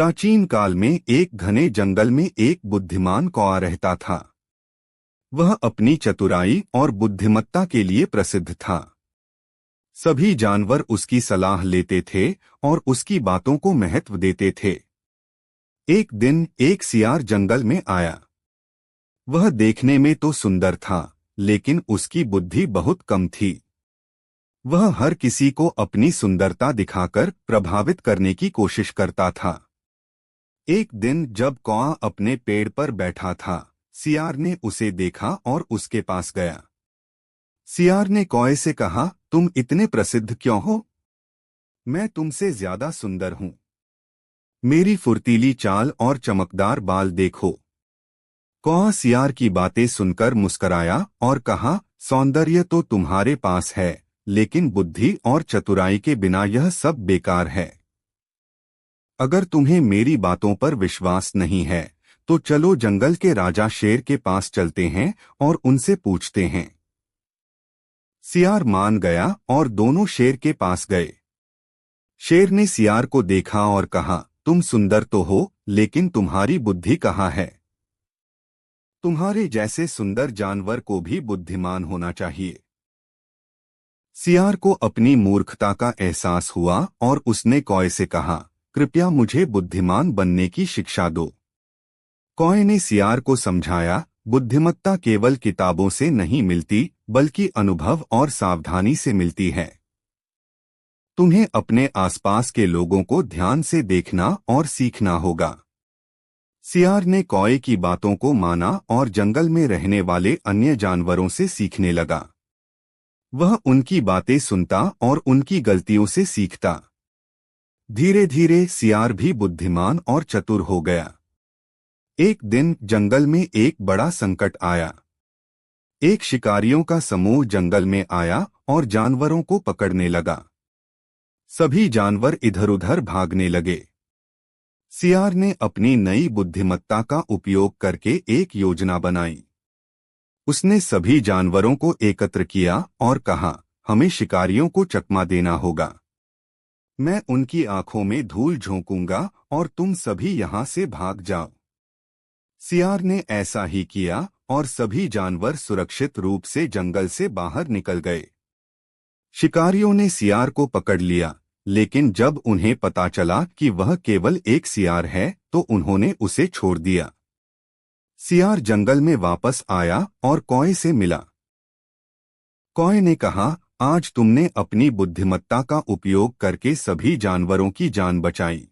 प्राचीन काल में एक घने जंगल में एक बुद्धिमान कौआ रहता था। वह अपनी चतुराई और बुद्धिमत्ता के लिए प्रसिद्ध था। सभी जानवर उसकी सलाह लेते थे और उसकी बातों को महत्व देते थे। एक दिन एक सियार जंगल में आया। वह देखने में तो सुंदर था, लेकिन उसकी बुद्धि बहुत कम थी। वह हर किसी को अपनी सुंदरता दिखाकर प्रभावित करने की कोशिश करता था। एक दिन जब कौआ अपने पेड़ पर बैठा था, सियार ने उसे देखा और उसके पास गया। सियार ने कौए से कहा, तुम इतने प्रसिद्ध क्यों हो? मैं तुमसे ज्यादा सुंदर हूं। मेरी फुर्तीली चाल और चमकदार बाल देखो। कौआ सियार की बातें सुनकर मुस्कराया और कहा, सौंदर्य तो तुम्हारे पास है, लेकिन बुद्धि और चतुराई के बिना यह सब बेकार है। अगर तुम्हें मेरी बातों पर विश्वास नहीं है, तो चलो जंगल के राजा शेर के पास चलते हैं और उनसे पूछते हैं। सियार मान गया और दोनों शेर के पास गए। शेर ने सियार को देखा और कहा, तुम सुंदर तो हो, लेकिन तुम्हारी बुद्धि कहाँ है? तुम्हारे जैसे सुंदर जानवर को भी बुद्धिमान होना चाहिए। सियार को अपनी मूर्खता का एहसास हुआ और उसने कौए से कहा, कृपया मुझे बुद्धिमान बनने की शिक्षा दो। कौए ने सियार को समझाया, बुद्धिमत्ता केवल किताबों से नहीं मिलती, बल्कि अनुभव और सावधानी से मिलती है। तुम्हें अपने आसपास के लोगों को ध्यान से देखना और सीखना होगा। सियार ने कौए की बातों को माना और जंगल में रहने वाले अन्य जानवरों से सीखने लगा। वह उनकी बातें सुनता और उनकी गलतियों से सीखता। धीरे धीरे सियार भी बुद्धिमान और चतुर हो गया। एक दिन जंगल में एक बड़ा संकट आया। एक शिकारियों का समूह जंगल में आया और जानवरों को पकड़ने लगा। सभी जानवर इधर-उधर भागने लगे। सियार ने अपनी नई बुद्धिमत्ता का उपयोग करके एक योजना बनाई। उसने सभी जानवरों को एकत्र किया और कहा, हमें शिकारियों को चकमा देना होगा। मैं उनकी आंखों में धूल झोंकूंगा और तुम सभी यहां से भाग जाओ। सियार ने ऐसा ही किया और सभी जानवर सुरक्षित रूप से जंगल से बाहर निकल गए। शिकारियों ने सियार को पकड़ लिया, लेकिन जब उन्हें पता चला कि वह केवल एक सियार है, तो उन्होंने उसे छोड़ दिया। सियार जंगल में वापस आया और कौए से मिला। कौए ने कहा, आज तुमने अपनी बुद्धिमत्ता का उपयोग करके सभी जानवरों की जान बचाई।